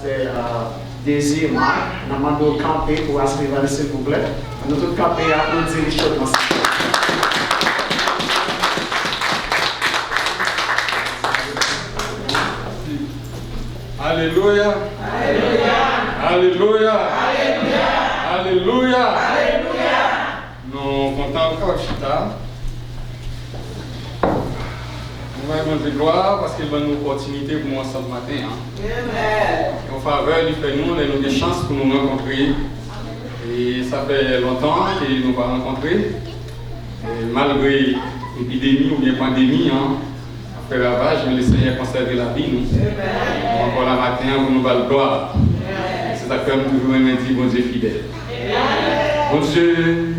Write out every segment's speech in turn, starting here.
pasteur Daisy et Marc. Nous demandons de camper pour assurer, s'il vous plaît. Nous tous camper et applaudir les chaudement. Alléluia. Alléluia. Alléluia. Alléluia. Alléluia. Nous sommes contents encore, Chita. Nous allons rendre gloire parce qu'il va nous opportunité pour nous ensemble matin. Amen. En faveur du fait nous, on a eu des chances pour nous rencontrer. Et ça fait longtemps que nous ne pas rencontrer. Malgré l'épidémie ou bien pandémie, après ravage, mais le Seigneur conserve la vie. Nous. Encore la matin, pour nous faire gloire. C'est ça que nous toujours aimer dire, bon Dieu fidèle. Bon Dieu, fidèle,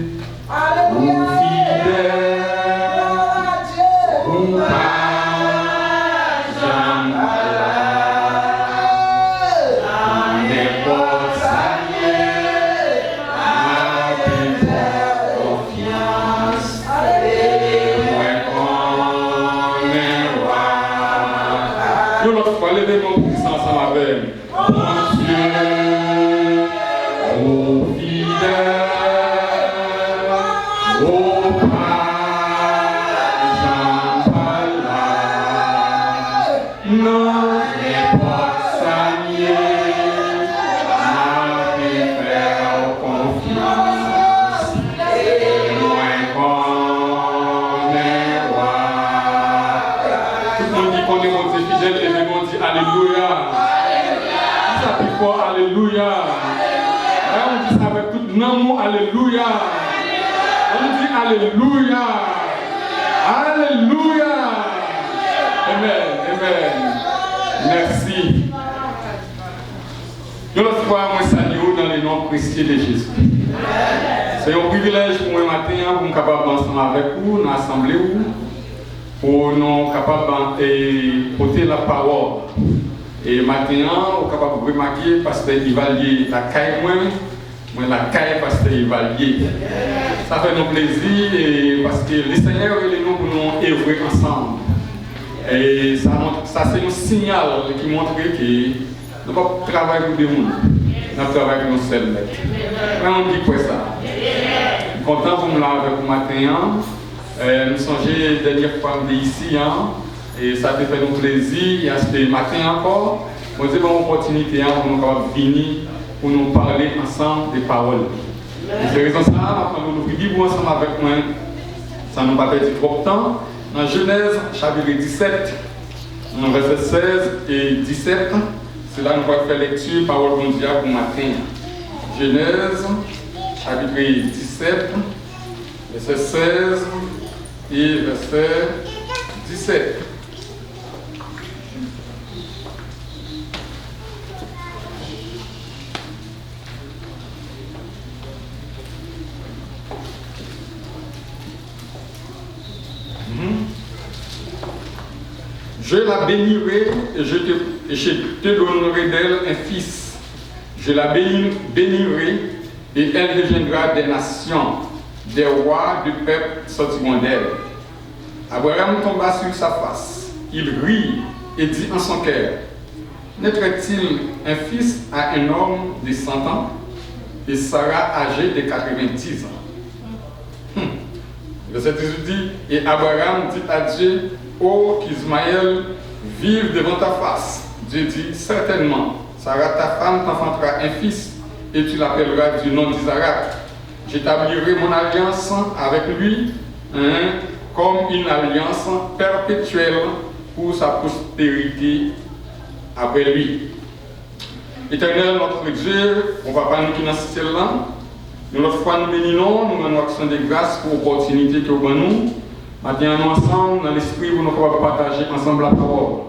Alléluia. On dit Alléluia. Alléluia. Amen. Amen. Merci. Nous notre foi, moi saluons dans le nom précieux de Jésus. C'est un privilège pour moi matin pour nous capables ensemble avec vous, dans l'assemblée, pour nous capables de porter la parole. Et maintenant, nous capables de remarquer parce qu'il va lier la caille moi la caille parce qu'il va lier. Ça fait nous plaisir et parce que le Seigneur et nous pour nous œuvrer ensemble. Et ça c'est un signal qui montre que nous ne pouvons pas travailler pour des gens. Nous travaillons pour nous seuls. Vraiment, on dit quoi ça? Je suis content pour me laver pour matin. Nous sommes la dernière fois ici. Et ça te fait nous plaisir. Et à ce matin encore, on a une opportunité pour nous venir pour nous parler ensemble des paroles. C'est raison ça, quand nous vivons ensemble avec moi, ça ne nous pas perdre trop de temps. Dans Genèse, chapitre 17, versets 16 et 17, c'est là que nous allons faire lecture parole mondiale pour matin. Genèse, chapitre 17, verset 16 et verset 17. Je la bénirai et je te donnerai d'elle un fils. Je la bénirai et elle deviendra des nations, des rois du peuple sortiront d'elle. Abraham tomba sur sa face. Il rit et dit en son cœur, naîtrait-il un fils à un homme de 100 ans et Sarah âgée de 90 ans? Verset 18 dit, et Abraham dit à Dieu, ô qu'Ismaël vive devant ta face. Dieu dit, certainement, Sarah ta femme t'enfantera un fils, et tu l'appelleras du nom d'Isaac. J'établirai mon alliance avec lui, comme une alliance perpétuelle pour sa postérité après lui. Éternel, notre Dieu, on ne va pas nous quitter dans ce ciel-là. Nous, notre foi, nous bénissons, nous rendons action de grâce pour l'opportunité que vous nous. Maintenant, nous ensemble, dans l'esprit, vous nous pouvons partager ensemble la parole.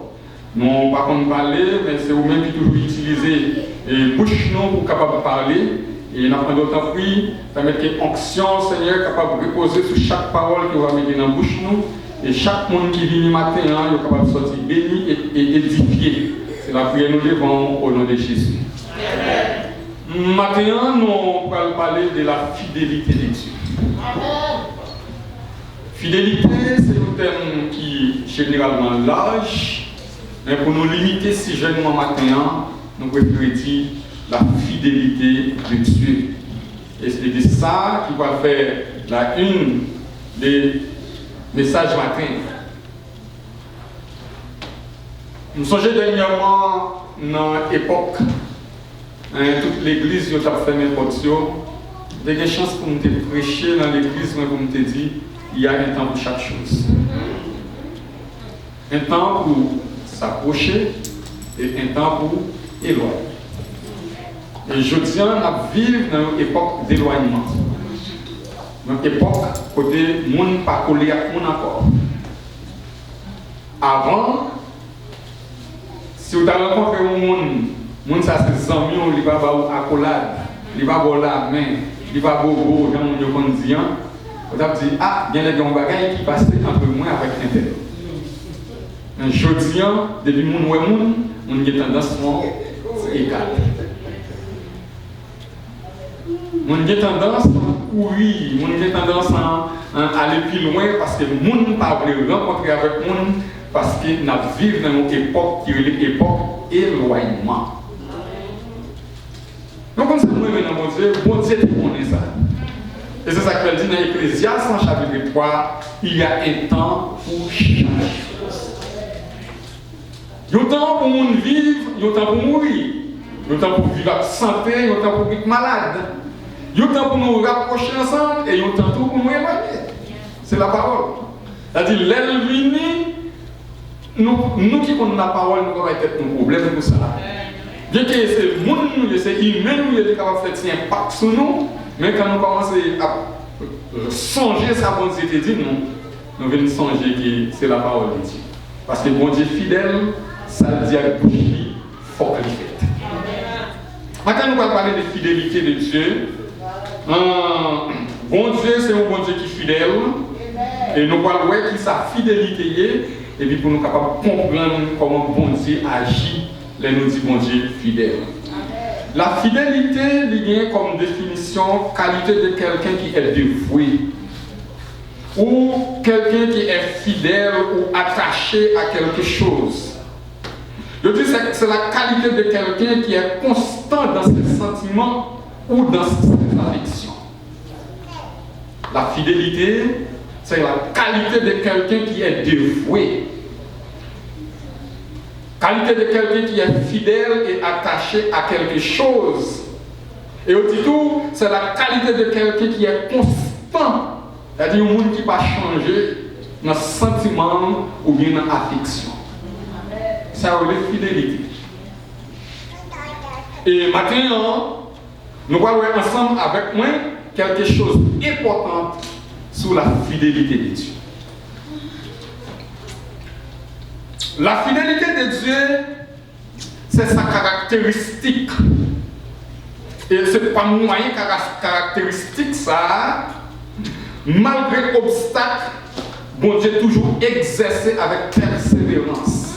Nous ne pas parler, mais c'est vous-même qui toujours utilisez et bouche nous pour capable parler. Et nous avons d'autant fruits, permettre que l'onction, Seigneur, capable de reposer sur chaque parole que vous avez dans la bouche nous. Et chaque monde qui vient matin, il est capable de sortir béni et édifié. C'est la prière nous devons au nom de Jésus. Maintenant, nous allons parler de la fidélité de Dieu. Fidélité, c'est un terme qui est généralement large, mais pour nous limiter si jeunement matin, nous préférons dire la fidélité de Dieu. Et c'est ça qui va faire la une des messages matin. Nous songeons dernièrement dans l'époque, toute l'église a fermé les portes. Il y a des chances pour nous prêcher dans l'église, mais comme je dit, il y a un temps pour chaque chose. Un temps pour s'approcher et un temps pour éloigner. Et je dis, on vit dans une époque d'éloignement. Dans une époque où le monde n'est pas collé à mon encore. Avant, si vous avez rencontré un monde, ça c'est amis, il va avoir accolade, il va avoir la main, il va avoir beau, dans mon dit, vous avez dit, ah, il y a des bagages qui passent un peu moins avec l'intérêt. Je dis, depuis mon monde, on a tendance à égaler. On a tendance à courir, on a tendance à aller plus loin parce que le monde n'a pas voulu rencontrer avec le monde parce que nous vivons dans une époque qui est l'époque d'éloignement. Donc, on sait que bon Dieu connaît ça. Et c'est ça qu'il dit dans l'Ecclésiaste, en chapitre 3, il y a un temps pour chaque chose. Il y a un temps pour nous vivre, il y a un temps pour mourir. Il y a un temps pour vivre avec santé, il y a un temps pour vivre malade. Il y a un temps pour nous rapprocher ensemble et il y a un temps pour nous éloigner. C'est la parole. C'est-à-dire, l'elvini, nous qui connaissons la parole, nous avons peut-être un problème pour ça. Bien que c'est le monde, c'est humain, nous sommes capables de faire un impact sur nous, mais quand nous commençons à songer ça, bon Dieu dit, nous venons songer que c'est la parole de Dieu. Parce que bon Dieu fidèle, ça dit à bouche, il faut qu'il fait. Maintenant, nous allons parler de fidélité de Dieu. Bon Dieu, c'est un bon Dieu qui est fidèle. Et nous allons voir qui sa fidélité est, et puis pour nous capables de comprendre comment bon Dieu agit, les nous dit bon Dieu fidèle. La fidélité liée comme définition qualité de quelqu'un qui est dévoué ou quelqu'un qui est fidèle ou attaché à quelque chose. Je dis que c'est la qualité de quelqu'un qui est constant dans ses sentiments ou dans ses affections. La fidélité, c'est la qualité de quelqu'un qui est dévoué. Qualité de quelqu'un qui est fidèle et attaché à quelque chose. Et au tout, c'est la qualité de quelqu'un qui est constant. C'est-à-dire un monde qui ne va pas changer dans le sentiment ou bien dans l'affection. Ça veut dire fidélité. Et maintenant, nous allons voir ensemble avec moi quelque chose d'important sur la fidélité de Dieu. La fidélité de Dieu, c'est sa caractéristique. Et ce n'est pas moyen caractéristique, ça. Malgré l'obstacle, bon Dieu est toujours exercé avec persévérance.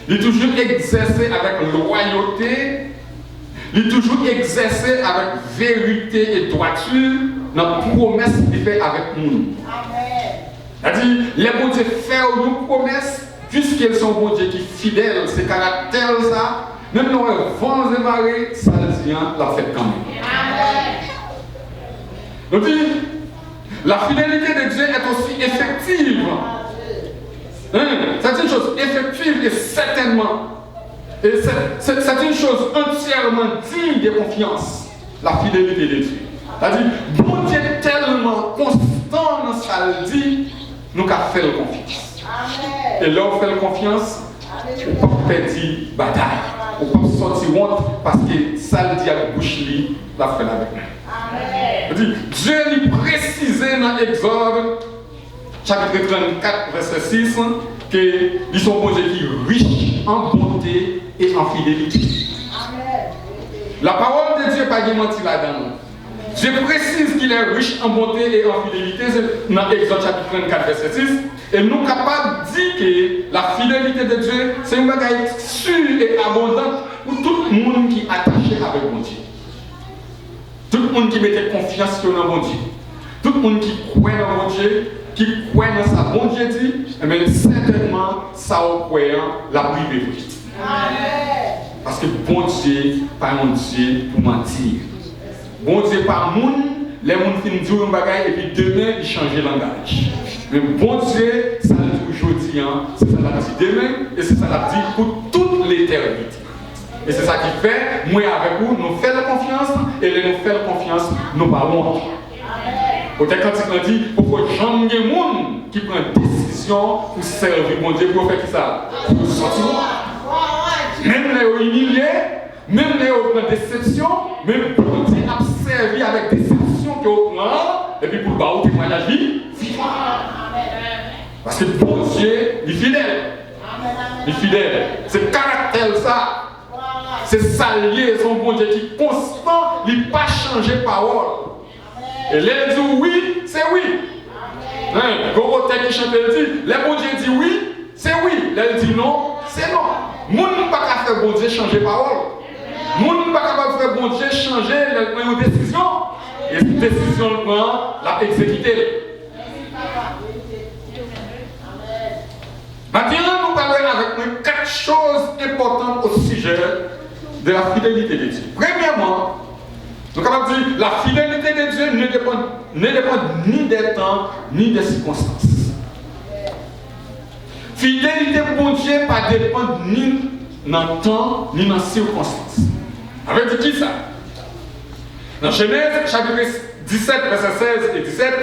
Il est toujours exercé avec loyauté. Il est toujours exercé avec vérité et droiture dans la promesse qu'il fait avec nous. C'est-à-dire, les bon Dieu fait une promesse. Puisqu'ils sont bon Dieu qui est fidèle, ces caractères, ça, même dans les vents et marées, ça vient la fête quand même. Donc, la fidélité de Dieu est aussi effective. C'est une chose effective et certainement. Et c'est une chose entièrement digne de confiance, la fidélité de Dieu. C'est-à-dire, bon Dieu est tellement constant dans ce qu'il dit, nous avons fait confiance. Et là, on fait confiance, on ne peut pas perdre bataille. On ne peut pas sortir honte parce que ça le dit à la bouche, la fait avec nous. Dieu lui précisait dans l'Exode, chapitre 34, verset 6, qu'ils sont bon Dieu qui est riche en bonté et en fidélité. La parole de Dieu n'est pas menti là-dedans. Dieu précise qu'il est riche en bonté et en fidélité, c'est dans Exode chapitre 34, verset 6. Et nous sommes capables de dire que la fidélité de Dieu, c'est une bagaille sûre et abondante pour tout le monde qui est attaché avec mon Dieu. Tout le monde qui mettait confiance dans mon Dieu. Tout le monde qui croit dans mon Dieu, qui croit dans sa bon Dieu dit, mais certainement, ça va croire la privé. Amen. Parce que bon Dieu, pas un Dieu pour mentir. Bon Dieu, pas moun, les gens finissent de dire un bagage et puis demain, ils changent le langage. Mais bon Dieu, ça l'a dit aujourd'hui, c'est ça l'a dit demain et c'est ça l'a dit pour toute l'éternité. Et c'est ça qui fait, moi avec vous, nous faisons confiance et les nous faisons confiance, nous parlons. Peut-être quand il dit, pourquoi jamais de monde qui prend une décision pour servir mon Dieu, pour faire qui ça? Pour sortir. Même les humiliés, même les prend déception, même pour Dieu a servi avec déception que au prend, et puis pour le bas au témoignage vivant. Parce que bon Dieu, il est fidèle. Il est fidèle. C'est caractère ça. C'est ça lié, son bon Dieu qui est constant, il n'a pas changé parole. Et les dit oui, c'est oui. Gros qui chante, il dit, les bon Dieu dit oui, c'est oui. Les dit non, c'est non. Moun n'a pas faire bon Dieu changer parole. Moun n'a pas capable de faire bon Dieu changer une décision. Et cette décision, l'a exécutée. Maintenant, nous parlons avec nous 4 choses importantes au sujet de la fidélité de Dieu. Premièrement, nous sommes capables de dire que la fidélité de Dieu ne dépend ni des temps, ni des circonstances. Fidélité pour Dieu ne pas dépend ni dans le temps, ni dans les circonstances. Avec qui ça? Dans Genèse, chapitre 17, verset 16 et 17,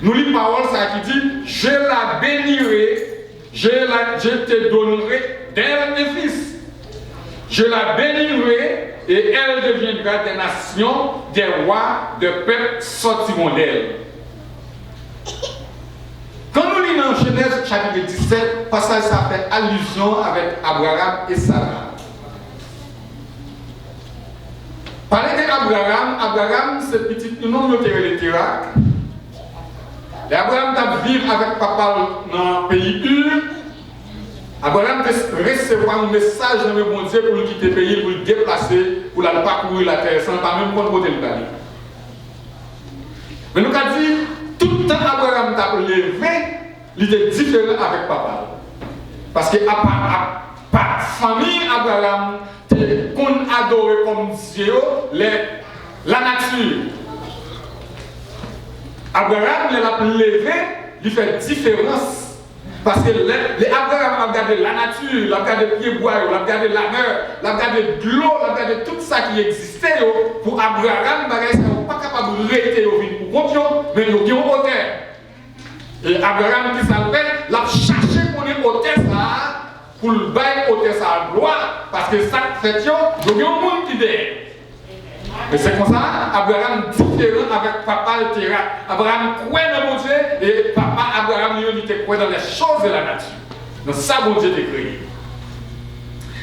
nous lisons la parole ça qui dit « Je la bénirai, je te donnerai d'elle un fils. Je la bénirai et elle deviendra des nations, des rois, des peuples sortiront d'elle. » Quand nous lisons dans Genèse chapitre 17, passage ça fait allusion avec Abraham et Sarah. Parler d'Abraham, c'est petit nom de Térak. Et Abraham a vécu avec papa dans le pays Ur. Abraham a recevoir un message dans le bon Dieu pour le quitter le pays, pour le déplacer, pour la parcourir la terre, sans pas même contre côté le aller. Mais nous avons dit, tout le temps Abraham a levé, il était différent avec papa. Parce que par famille Abraham, qu'on adore comme Dieu, la nature. Abraham l'a levé, il fait différence. Parce que Abraham a regardé la nature, il a regardé le pied bois, il a regardé la mer, il a regardé l'eau, il a regardé tout ça qui existait. Pour Abraham, il n'est pas capable de rester pour confiance, mais il y a une hauteur. Et Abraham qui s'appelle, il a cherché pour une hauteur ça, pour le bail hauteur ça à gloire, parce que ça fait il y a un monde qui est. Mais c'est comme ça, Abraham différent avec papa le terrain. Abraham croit dans mon Dieu et papa Abraham lui était croit dans les choses de la nature. Donc ça, mon Dieu t'a créé.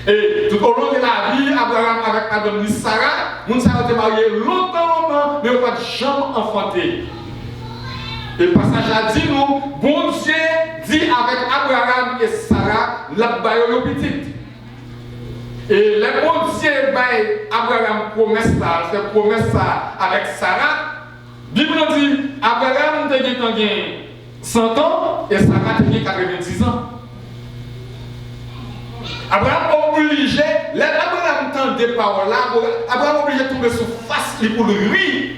Et tout au long de la vie, Abraham avec Adam et Sarah, mon Sarah était marié longtemps, mais on n'a pas jamais enfanté. Et le passage a dit nous, bon Dieu dit avec Abraham et Sarah, la baille petite. Et le bon Dieu Abraham promesse ça, fait promesse ça avec Sarah. La Bible dit Abraham a 100 ans et Sarah a 90 ans. Abraham obligé, Abraham tendait par là, Abraham obligé de tomber sur face pour le rire.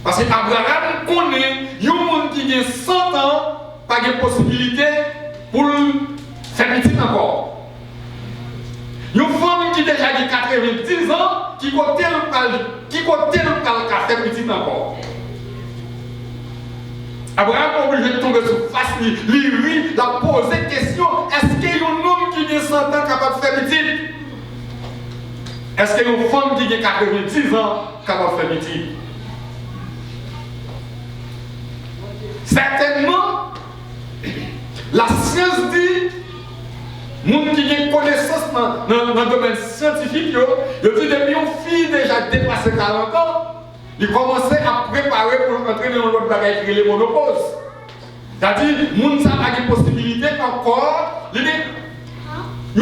Parce que Abraham connaît un monde qui a 100 ans, pas de possibilité pour faire petit encore. Une femme qui déjà a 90 ans, qui côté le faire petit encore. Abraham est obligé de tomber sur face, lui, il a posé question, est-ce qu'il y a un homme qui a 100 ans capable de faire petit? Est-ce qu'il y a une femme qui a 90 ans capable de faire petit? Certainement, la science dit, les gens qui ont connaissance dans le domaine scientifique, ils disent depuis une fille déjà dépassé 40 ans, ils commencent à préparer pour entrer dans l'autre bagage qui est le monopause. C'est-à-dire, les gens n'ont pas de possibilité encore, il y a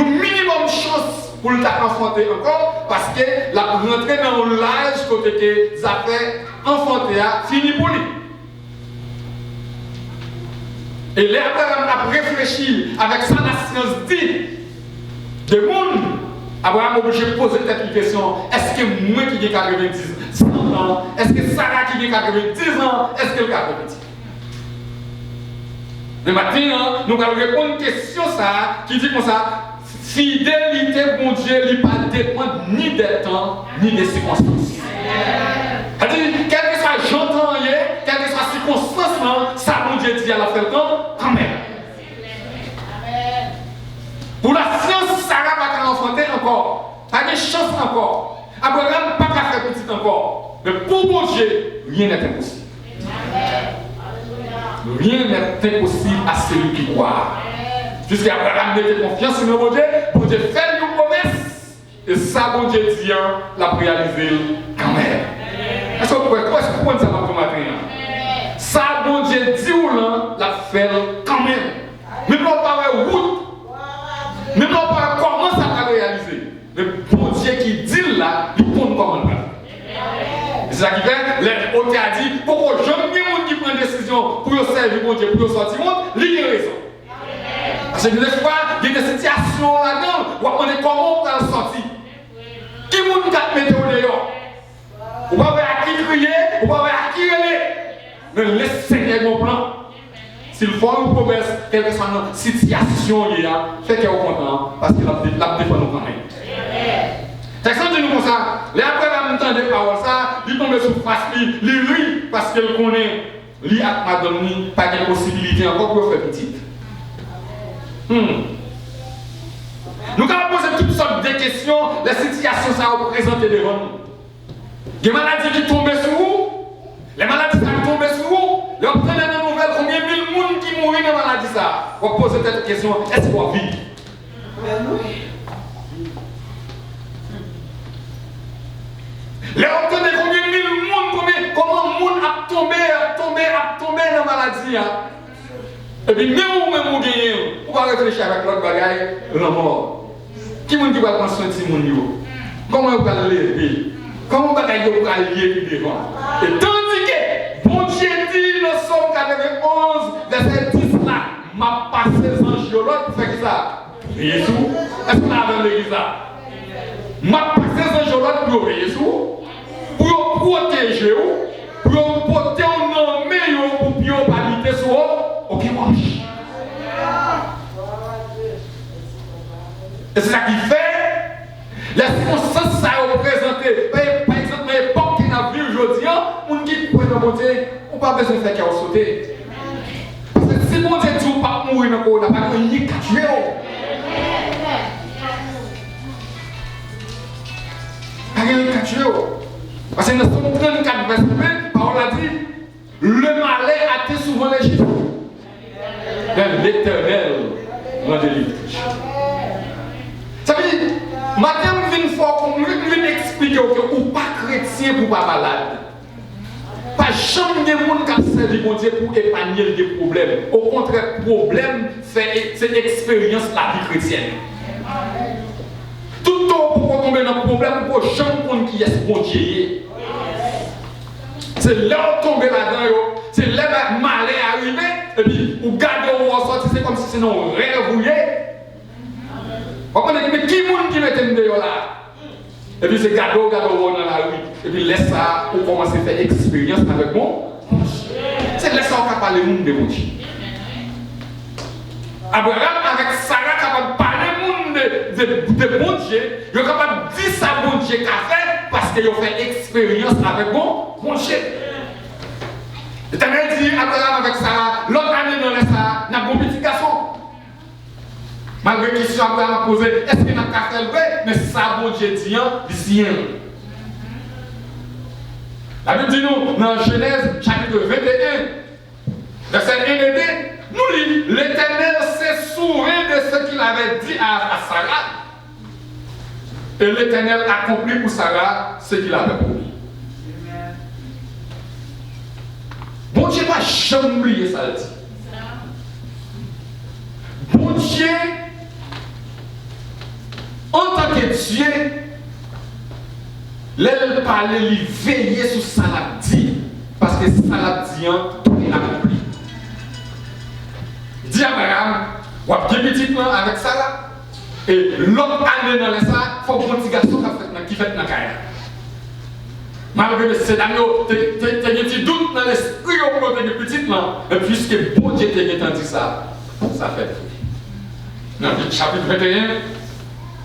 un minimum de chance pour l'enfanter encore, parce que la rentrer dans l'âge côté que ça fait enfanter, fini pour lui. Et l'Abraham a réfléchi avec ça, la science dit, des mondes Abraham est obligé de poser cette question. Est-ce que moi qui ai 90 ans, est-ce que Sarah qui a 90 ans, est-ce qu'elle a petit? Mais maintenant, nous allons répondre à une question ça, qui dit comme ça, fidélité, mon Dieu, il ne dépend ni des temps, ni des circonstances. C'est-à-dire, quel que soit j'entends, quelle que soit circonstance, ça, mon Dieu dit à la fin quand même. Pour la science, Sarah va pas enfanter encore. Pas de chance encore. Abraham n'a pas qu'à faire petit encore. Mais pour mon Dieu, rien n'est impossible. Rien n'est impossible à celui qui croit. Puisqu'Abraham mettait confiance sur mon Dieu fait une promesse. Et ça, mon Dieu dit, l'a réalisé quand même. Est-ce que vous pouvez ça pour matin? Ça, mon Dieu dit ou là, l'a fait quand même. Mais non pas route. Mais non pas comment ça va réaliser. Le bon Dieu qui dit là, il compte comment le faire. C'est ça qui fait, les hôtels a dit, pourquoi jamais des gens qui prennent une décision pour servir mon Dieu, pour sortir du monde, il a raison. Parce que des fois, il y a des situations là-dedans, où on est comment on va sortir. Qui vous a mis au dehors? On va voir à qui crier, on va voir à qui aller. Mais laissez Seigneur mon plan. S'il faut une promesse, quelle que soit notre situation, fait qu'elle est content parce qu'il a défendu nous quand même. Texan dit nous comme ça, les après va m'entendre des paroles ça, il tombe sur face, il rit parce qu'elle connaît, lui à madame, pas de possibilité encore pour faire petite. Nous allons poser toutes sortes de questions, les situations ça va présenter devant nous. Des maladies qui tombent sur vous, les maladies qui tombent sur vous, les obtenez des nouvelles, combien de mille personnes qui mourent dans la maladie ça. On va poser cette question, est-ce qu'on vit? Les obtenez combien de mille personnes, comment le monde a tombé dans la maladie. Et puis même vous gagnez, vous va réfléchir avec l'autre bagaille, la mort. Qui vous dit va prendre soin de ce monde? Comment vous allez lever? Comment vous allez lier devant? Et tandis que, bon Dieu dit dans Somme 91, verset 10 là, m'a passé les angiologues pour faire ça. Jésus, est-ce qu'on a avec l'église là? M'a passé les angiologues pour Jésus, pour protéger vous, pour protéger un homme, pour bien habiter sur vous. Ok, marche. Et c'est ça qui fait les circonstances ça représentées. Par exemple, dans l'époque qui a vu aujourd'hui, on dit pour le monter, on n'a pas besoin de faire qu'il sauter. Parce que si mon Dieu dit qu'on ne pas mourir, on n'a pas de ni tuer. Pas de tuer. Parce que dans Somme 34, verset 20, la parole a dit le malheur a été souvent légitime. L'Éternel m'a délivré. Ça veut dire, madame vient expliquer que ou pas chrétien pour pas malade. Pas jamais de monde qui a servi mon Dieu pour épargner des problèmes. Au contraire, problème, c'est l'expérience de la vie chrétienne. Tout le temps pour tomber dans le problème, pour jamais monde qui est ce bon Dieu. C'est là où tomber là-dedans, c'est là où malheur arrivé, et puis vous gardez où vous sortez, c'est comme si c'est un rêve. Vous comprenez? Mais qui est-ce qui met dehors là? Et puis c'est gado dans la rue. Et puis laisse ça, pour commencer à faire expérience avec moi. C'est laisse ça qu'on parler de mon Dieu. Abraham avec Sarah capable de parler de bon Dieu, il est capable de dire ça bon Dieu qu'a fait parce qu'il a fait expérience avec bon Dieu. L'Éternel dit Abraham avec Sarah, l'autre année dans les Sarah, il y a un petit garçon. Malgré la question Abraham a posée, est-ce qu'il n'a qu'à faire le vrai? Mais ça bon Dieu dit, il La Bible dit nous, dans Genèse chapitre 21, verset 1 et 2, nous lisons, l'Éternel s'est souvenu de ce qu'il avait dit à Sarah. Et l'Éternel accomplit pour Sarah ce qu'il avait promis. Bon Dieu va jamais oublier ça. Bon Dieu, en tant que Dieu, l'aile parler, il veiller sur ça l'a dit. Parce que ça l'a dit, tout est accompli. Il dit à Abraham, ou à bien petit avec Sarah. Et l'autre année dans ça, il faut que mon petit garçon qui fait dans la caille. Malgré que c'est d'ailleurs, tu as un petit doute dans l'esprit au côté de petit, mais puisque bon Dieu t'a dit ça, ça fait. Dans le chapitre 21,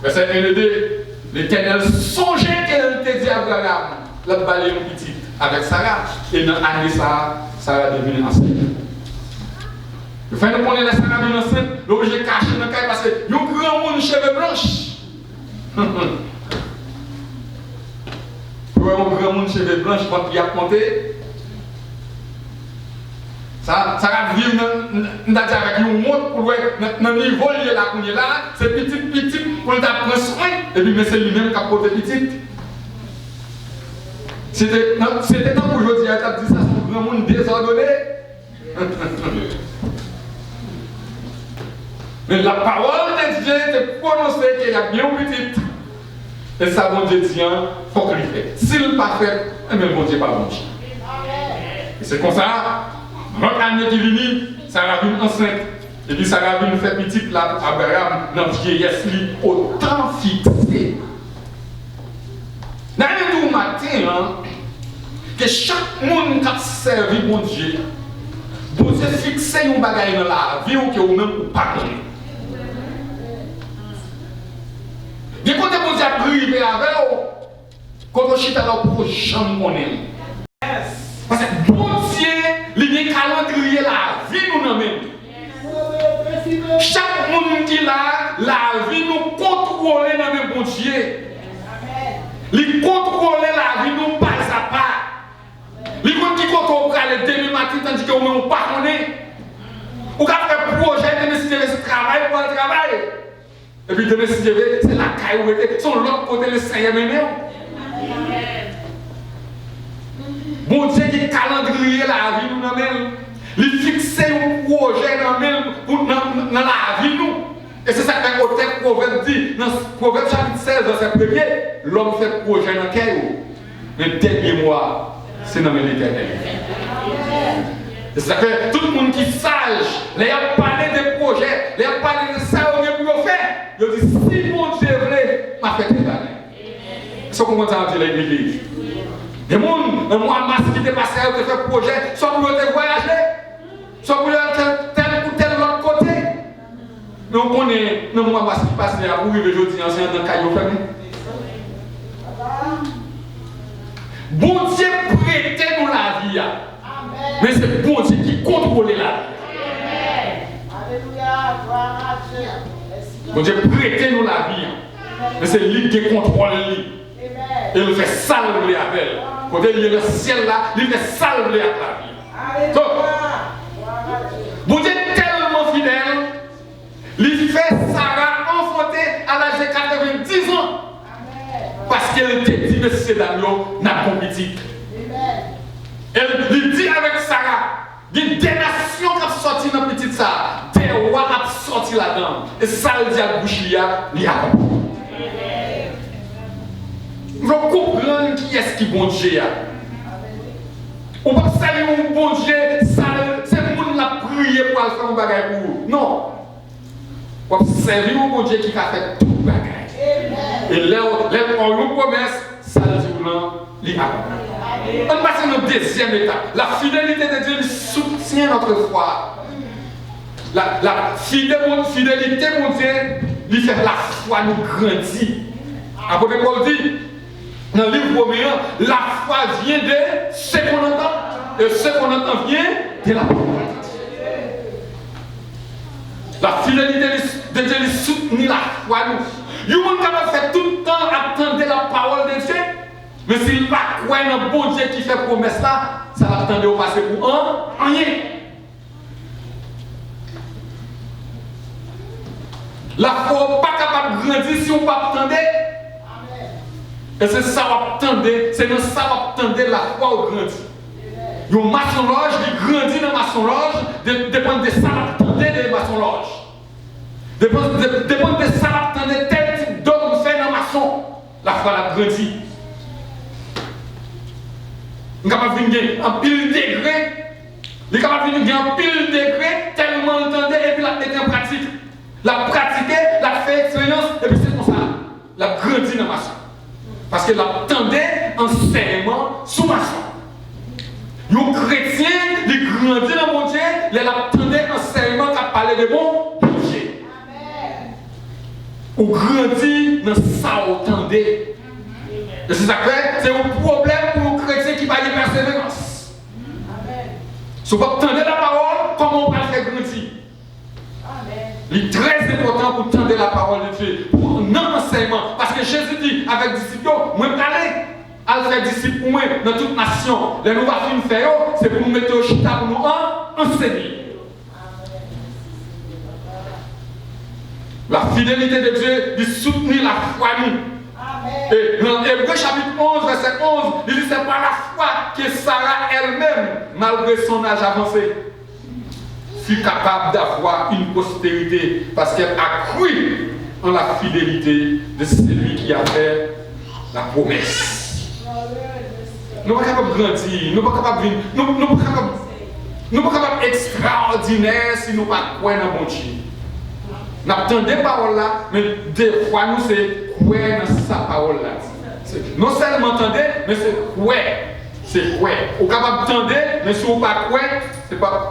verset 1 et 2, l'Éternel songeait qu'elle te dit à Abraham, la balaye une petite avec Sarah, et dans l'année ça, Sarah est devenue enceinte. Le fait de connaître la Sarah devenue enceinte, l'objet caché dans le caille parce que nous grand monde cheveux blanches. Un grand monde cheveux blanches, quand il a monté, ça va vivre avec une montre pour dans le niveau là, c'est petit, pour le prendre soin, et puis c'est lui-même qui a porté petit. C'était tant qu'aujourd'hui, il a dit ça, c'est un grand monde désordonné. Mais la parole de Dieu est prononcée qu'il y a bien petit. Et ça, bon Dieu dit, il faut qu'il le fasse. S'il ne le pas fait, eh bien, bon Dieu n'est pas bon Dieu. Et c'est comme ça, notre année qui vient, Sarah vient enceinte. Et puis Sarah vient faire petite là, Abraham, dans la vieillesse, au temps fixé. Dans le tout matin, que chaque monde qui a servi mon Dieu, bon Dieu fixe un bagage dans la vie ou que vous-même pas connaissez. Dès qu'on a posé à prier avec vous, quand on chita là pour jamais connaître. Parce que bon Dieu, il y a un calendrier la vie nous même. Chaque monde qui là, la vie nous contrôle dans le bon Dieu. Il contrôle la vie nous pas à pas. Il contrôle le demi matin tandis que nous ne pas connaître. Ou quand on fait projet de décider ce travail pour le travail. Et puis demain, si je vais, c'est la caille où était, son l'autre côté, le Seigneur même. Bon Dieu qui calendrier la vie, nous même. Il fixe un projet dans la vie, nous. Et c'est ça que le proverbe dit, dans Proverbe chapitre 16, verset 1er, l'homme fait projet dans le cœur. Le dernier mois, c'est dans l'Éternel. C'est ça que tout le monde qui est sage, les a parlé des projets, les a parlé de ça, on est pour faire. Il dit, si mon Dieu voulait, m'a fait des années. C'est comment ça dit l'église. Des gens, un mois mars qui était passé, ils ont fait projet, soit pour te voyager, soit pour tel ou tel autre côté. Mais on connaît, un mois mars qui passe, pour arriver aujourd'hui, c'est dans le caillou fermé. Bon Dieu prêtait nous la vie. Mais c'est bon Dieu qui contrôle la vie. Alléluia, gloire à Dieu. Bon Dieu prêtez nous la vie. Mais c'est lui qui contrôle lui. Et il fait salver avec elle. Quand il y a le ciel là, il fait salver avec la vie. Donc, bon Dieu est tellement fidèle, il fait Sarah enfanter à l'âge de 90 ans. Parce qu'elle était dit, monsieur Daniel, n'a pas petit. Elle lui dit avec Sarah, il y a des nations qui sont sorties dans la petite ça, des rois qui sont sortis là-dedans. Et ça, elle dit à la bouche, il y a vous comprenez qui est-ce qui est bon Dieu. On va saluer un bon Dieu, c'est le monde qui a prié pour aller faire un bagage pour vous. Non. On va servir un bon Dieu qui a fait tout le bagage. Et là, on nous promesse, ça le dit non, il y a. On passe à notre deuxième étape. La fidélité de Dieu soutient notre foi. La fidélité, mon Dieu, lui fait la foi nous grandir. Après, Paul dit, dans le livre premier, la foi vient de ce qu'on entend. Et ce qu'on entend vient de la parole. La fidélité de Dieu lui soutient la foi nous. Il y a des gens qui fait tout le temps attendre la parole de Dieu. Mais s'il ne va pas croire dans le bon Dieu qui fait promesse là, ça va attendre au passé pour rien. La foi n'est pas capable de grandir si on ne pas attendre. Et c'est ça qu'on attend, c'est dans ça qu'on attend la foi au grandit. Il y a un maçon-loge qui grandit dans le maçon-loge, dépend de ça qu'on attend des maçon-loges. Dépend de ça qu'on attend tel type d'homme fait dans le maçon. La foi la grandit. Il est capable de venir en pile degré. Il est capable de venir en pile degré, tellement entendé et puis la mettre en pratique. La pratiquer, la faire fait expérience, et puis c'est comme ça. La grandi dans maçon. Parce qu'elle attendait enseignement sous maçon. Les chrétiens, les grandis dans mon Dieu, les attendaient enseignement qui parlait de bon Dieu. Ou grandis dans ça, attendez. Et c'est ça que c'est un problème pour les chrétiens qui parlent de persévérance. Si vous attendez la parole, comment on va le faire grandir? Il est très important pour tendre la parole de Dieu, pour non-enseignement. Parce que Jésus dit avec les disciples, moi, allez faire disciples pour moi dans toute nation. Les nous allons faire, c'est pour nous mettre au chita pour nous enseigner. La fidélité de Dieu, il soutenir la foi nous. Et dans Hébreux chapitre 11, verset 11, il dit c'est par la foi que Sarah elle-même, malgré son âge avancé, fut capable d'avoir une postérité parce qu'elle a cru en la fidélité de celui qui a fait la promesse. Nous ne sommes pas capables de grandir, nous ne sommes pas capables de nous pas capables extraordinaires si nous ne pas croire dans bon Dieu. Nous attendons des paroles là, mais des fois nous c'est croire dans sa parole là. Non seulement entendre, mais c'est croire. C'est quoi? Vous êtes capable d'entendre, mais si vous ne pas quoi,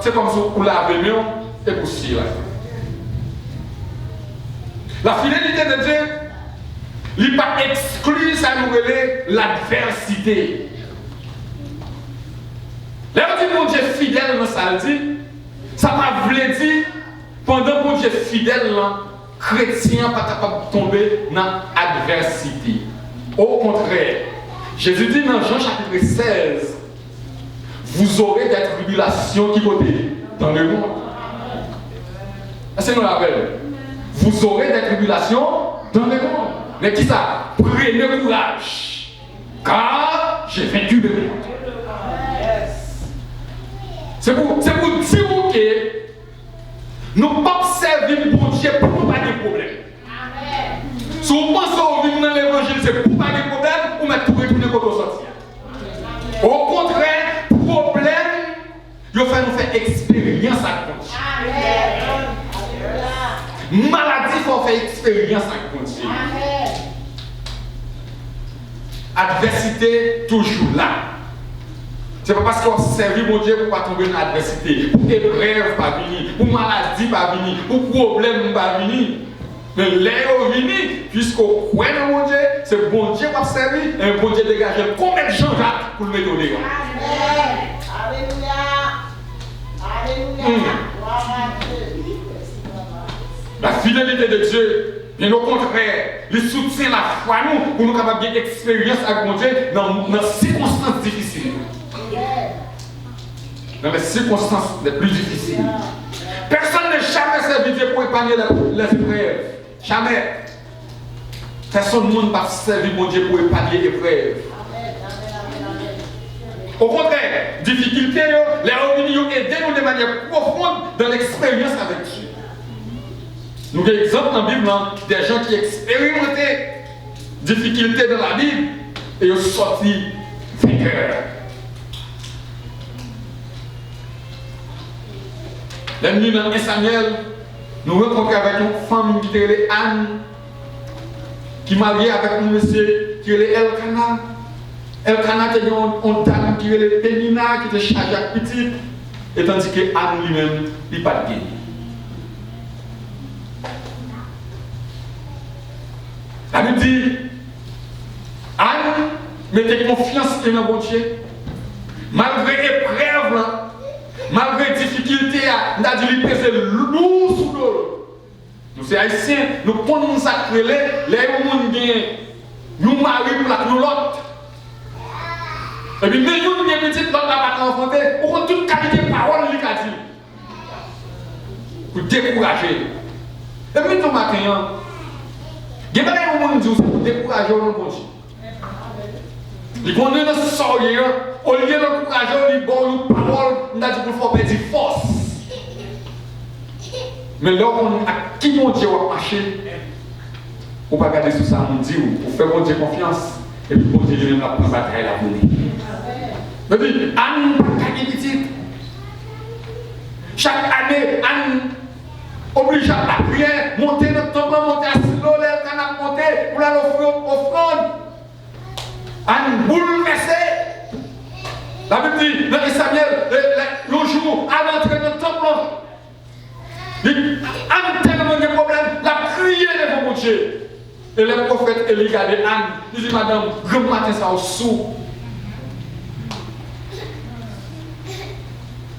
c'est comme si vous l'avez mis et vous si là. La fidélité de Dieu, il n'est pas exclu, ça nous relève l'adversité. Là, on dit mon Dieu fidèle dans ça dit, ça m'a voulu dire, pendant mon Dieu fidèle, chrétien pas capable de tomber dans l'adversité. Au contraire, Jésus dit dans Jean chapitre 16, vous aurez des tribulations qui vont dans le monde. Est-ce que nous rappelons? Vous aurez des tribulations dans le monde. Mais qui ça? Prenez courage, car j'ai vaincu le monde. C'est pour dire que nous ne pouvons pas servir bon Dieu pour nous pas de problème. Si vous pensez au vivre dans l'évangile, c'est pour pas de problème, ou mettre tout retourner quand on sortir. Au contraire, problème, il faut nous faire expérience à Dieu. Maladie, il faut faire expérience à Dieu. Adversité, toujours là. Ce n'est pas parce qu'on servi mon Dieu pour ne pas tomber dans l'adversité, pour épreuve pas venir, pour maladie pas venir, pour problème pas venir. Mais l'air venu, puisqu'au coin de mon Dieu, c'est bon Dieu qui a servi, et un bon Dieu dégagé combien de gens pour le mettre au dégât. Alléluia. La fidélité de Dieu, bien au contraire, il soutient la foi nous pour nous capables d'avoir une expérience avec mon Dieu dans les circonstances difficiles. Dans les circonstances les plus difficiles. Personne n'a jamais servi Dieu pour épargner les épreuves. Jamais. Personne ne va servir mon Dieu pour épargner les épreuves. Au contraire, difficultés, les revenus aident nous de manière profonde dans l'expérience avec Dieu. Nous avons exemple dans la Bible, des gens qui expérimentaient difficultés dans la Bible et ils sont sortis vainqueurs. La nuit dans 1 Samuel, nous rencontrons avec une femme qui s'appelait Anne, qui est mariée avec un monsieur qui est Elkanah. Elkanah était une dame qui est Pénina, qui était chargée à petite, et tandis que Anne lui-même, il n'est pas de gagné. La Bible dit, Anne mettait confiance dans mon Dieu, malgré l'épreuve, malgré les difficultés, on a dit lui peser lourd sous l'eau. Nous sommes haïtiens, nous prenons nous sacrés, les gens nous marions pour la nous l'autre. Et puis, mais nous, les petites, l'autre n'a pas enfanté, on prend toute qualité de parole, lui, qu'a dit. Pour décourager. Et puis, nous, matin, il y a des gens qui disent pour décourager le bon Dieu. Ils vont nous sortir, au lieu de l'encourager, ils vont nous parole, nous avons dit qu'il faut perdre force. Mais là, à qui mon Dieu va marcher, on ne va pas regarder sur ça, on dit, on fait mon Dieu confiance, et puis mon Dieu lui-même la prend bataille la volée. Mais puis, Anne n'a pas gagné petite. Chaque année, Anne oblige à la prière, monter dans le temple, monter à Silo, pour aller offrande. Anne bouleversée. La Bible dit, dans Samuel, le jour, à l'entrée dans le temple, Anne tellement de problèmes, la crié devant mon Dieu. Et le prophète Élie regardait Anne, il dit, madame, grand matin ça au sou.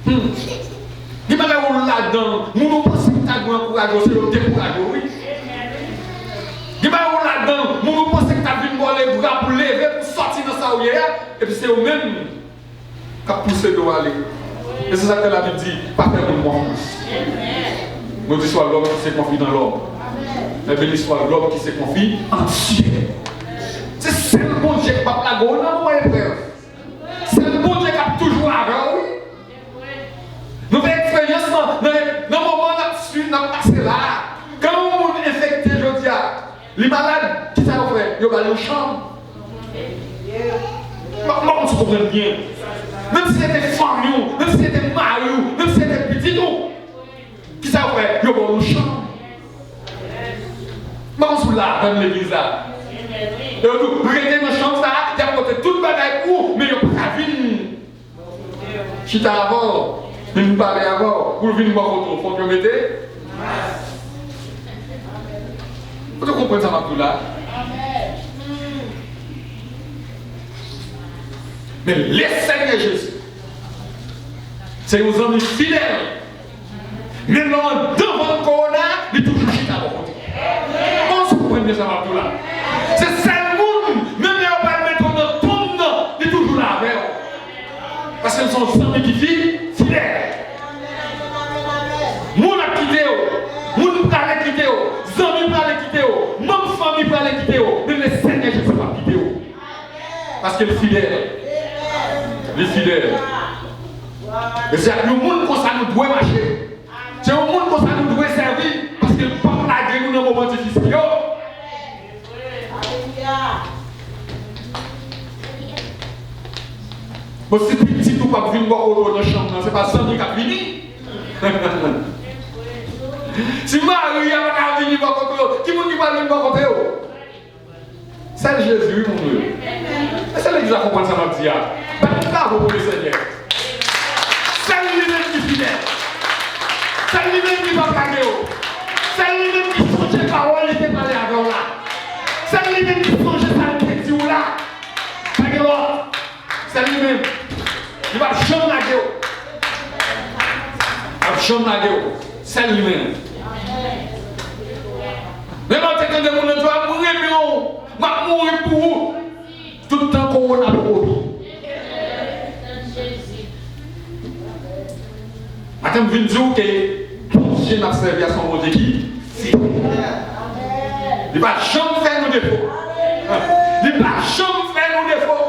Il m'a dit, là-dedans, nous pensons que tu as courage, c'est le décourage, oui. Il m'a dit, là-dedans, nous pensons que tu as vu les bras pour lever, pour sortir dans sa ouïe, et puis c'est eux-mêmes qui ont poussé de aller. Et c'est ça que la Bible dit, pas faire de confiance. Maudit soit l'homme qui se confie dans l'homme. Mais béni soit l'homme qui se confie en Dieu. C'est le bon Dieu qui va la gueule, non, mon frère. C'est le bon Dieu qui a toujours avant, oui. Nous avons expérience dans le moment où nous avons passé là. Quand on est infecté, je dis, les malades, qui ça fait? Ils vont aller en chambre. Comment tu comprends bien? Même si c'était famille, même si c'était mari, même si c'était petit, qui ça fait? Ils vont aller en chambre. Comment tu l'as dans l'église là? Et vous regardez dans la chambre, il y a porté toute bagaille pour, mais il n'y a pas de vie. Si tu as avant, je ne parle avant, pour venir voir votre enfant, vous mettez. Vous comprenez ça, là? Mais les Seigneur Jésus, c'est aux hommes fidèles. Maintenant, dans votre corona, il est toujours chita à votre côté. Comment vous comprenez ça, là? C'est ça le monde, même si on va le mettre dans ton nom, il est toujours là avec vous. Parce qu'ils sont amis qui vivent fidèles. Mon a quitté, mon a quitté, amis a quitté, même famille a quitté, mais le Seigneur Jésus va quitter. Parce qu'il est fidèle. Les fidèles. Et c'est le monde comme ça nous doit marcher. C'est le monde comme ça nous doit servir. Parce qu'il ne peut pas la guerre dans un moment difficile. Bon, si petit ou pas venir voir dans la chambre, c'est pas ça qui a fini. Si Marie a venir voir contre qui va venir voir contre eux? C'est Jésus, mon Dieu. Et c'est l'église à comprendre ça, ma petite. Bravo pour le Seigneur. C'est lui-même qui est fidèle. C'est lui-même qui va gagner. C'est lui-même qui songe les paroles et qui parle avant là. C'est lui-même qui songe sa question là. C'est lui-même. Il va jamais la gueule. Il va jamais la gueule. C'est lui-même. Mais non, c'est quand on doit mourir, mais on va mourir pour vous. Tout le temps qu'on a pour vous. Attends, je vais dire que Dieu n'a servi à son bon Dieu qui il ne va jamais faire nos défauts. Il ne va jamais faire nos défauts.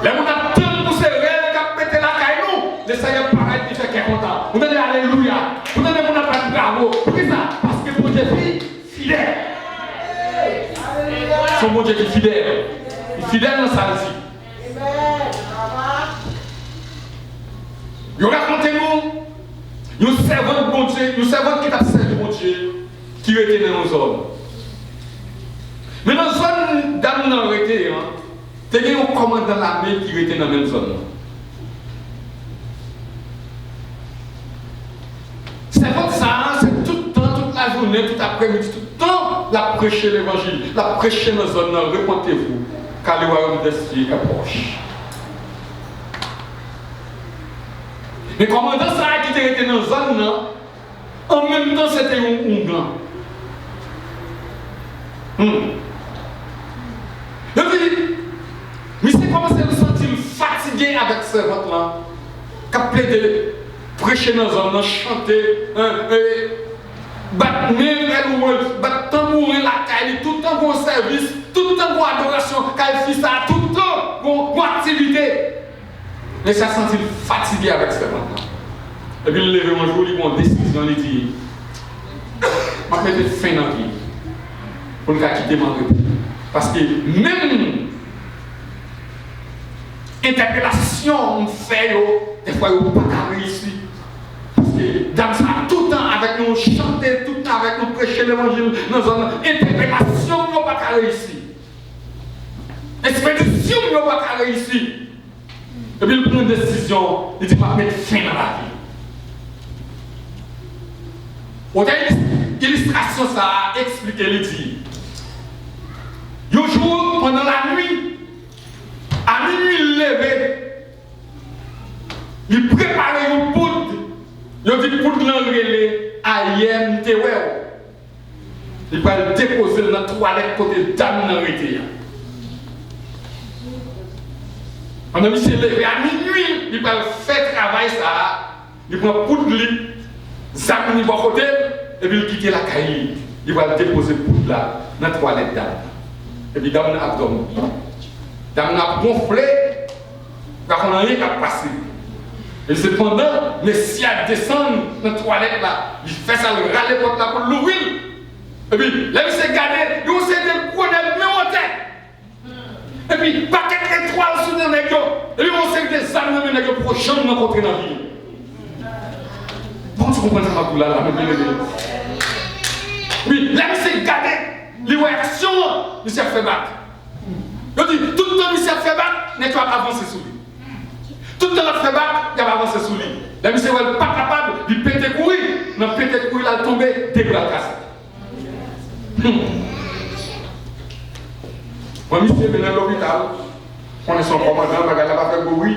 Les gens attendent pour se réveiller, qui péter la caille, nous. Le Seigneur paraît qui fait qu'il est content. Vous donnez Alléluia. Vous donnez mon appel bravo. Pour ça, parce que mon Dieu est fidèle. Son bon Dieu qui est fidèle. Il est fidèle dans sa vie. Vous racontez-nous, nous servons bon Dieu, nous servons qui t'a servi bon Dieu, qui était dans nos zones. Mais dans la zone d'âme nous arrêté, il y a un commandant de l'armée qui était dans la même zone. C'est votre ça, c'est tout le temps, toute la journée, tout l'après-midi, tout le temps, la prêcher l'évangile, la prêcher dans la zone, répondez-vous, car le royaume des cieux approche. Mais commandant ça qui était dans la zone, en même temps c'était un grand. Je dis, mais c'est commencé à se sentir fatigué avec ce vote-là, qui a plaidé, prêcher dans la zone, chanter, battre battre tambourer la caille, tout le temps pour service, tout le temps pour adoration, qu'elle fait ça, tout le temps pour activité. Mais ça senti fatigué avec ce vote-là. Et puis il levé un jour, il prend une décision, il dit, je vais mettre fin dans la vie pour le quitter ma vie. Parce que même interpellation fait, des fois, il n'y a pas réussi. Parce que dans ça, tout le temps avec nous chanter, tout le temps avec nous prêcher l'évangile dans la zone, interprétation n'a pas réussi. Expédition n'a pas réussi. Et puis il prend une décision, il dit, je vais mettre fin à la vie. Autant illustration ça a expliqué, il dit, un jour, pendant la nuit, à minuit il levé, il préparait une poudre, il dit poudre l'enrelé à IMTW. Il va le déposer dans la toilette côté dame dans le on a mis ses levé à minuit, il va faire travail ça, il prend poudre lui, ça il va côté, et puis il quitte la caille, il va le déposer poudre là, dans la toilette dame. Et puis dame n'a pas dormi. Dame n'a gonflé, car on n'a rien qu'à passer. Et cependant, mais si elle descend dans la toilette là, il fait ça, il râle les portes là pour l'ouvrir. Et puis, là, il s'est gardé, il s'est dit, qu'on est mieux en tête. Et puis, paquet d'étoiles sous le nègre. Et puis, on sait que des âmes de nègre pour jamais rencontrer dans la vie. Bon, tu comprends ça, ma couleur là, mais bien aimé. Oui, là, il s'est gardé, les réactions, il s'est fait battre. Il dit, tout le temps, il s'est fait battre, n'est pas avancé sous lui. Tout le temps, il fait battre, il va avancer sous lui. Là, il s'est pas capable, il pète courir, dans le pète courir, il a tombé, début la casse. Moi, je suis venu à l'hôpital, on est son commandant, il n'a pas fait bruit,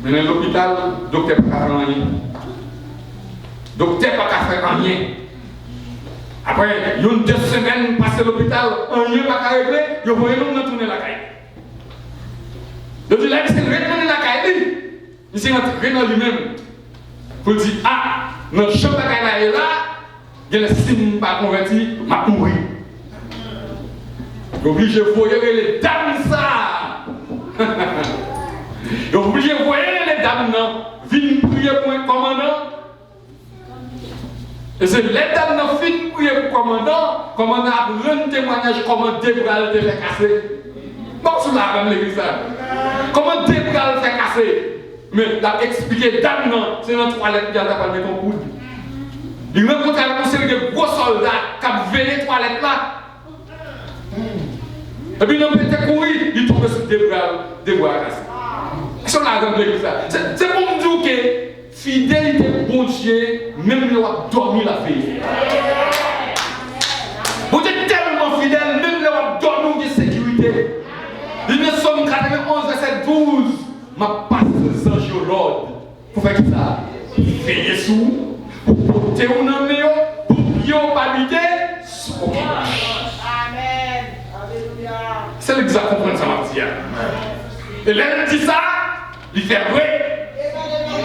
mais à l'hôpital, le docteur n'a pas fait rien. Le docteur n'a pas fait rien. Après, il y a 2 semaines passées à l'hôpital, rien n'a pas réglé, il y a moyen de tourner la caille. Donc là, il s'est retourné la caille, il s'est rentré dans lui-même. Pour dire, ah, dans le champ de la caille là, il y a le signe pas converti, m'a mouru. Il est obligé de voir les dames ça. Il est obligé de voir les dames là. Viennent prier pour un commandant. Et c'est les dames là viennent prier pour un commandant. Commandant a un témoignage comment Débral te fait casser. Bon, c'est là même l'église. Comment Débral fait casser. Mais il a expliqué dame là, c'est dans la toilette qui a pas mis ton coude. Il rencontre un conseil de gros soldats qui ont venu les toilettes là. Et puis, il a peut-être couru, il tombe sur des bras cassés. C'est là dans l'église. C'est pour me dire que fidélité bon Dieu, même le a dormi la vie. Vous êtes tellement fidèle, même le a dormi de sécurité. Il ne sommes 91, verset 12. Ma passe les anges au Lord. Pour faire ça, veillez sous, pour porter un homme, pour prier au pavité, sous aucun marche. Amen. C'est l'exact comprendre ça, ma petite. Et là, il dit ça, il fait vrai.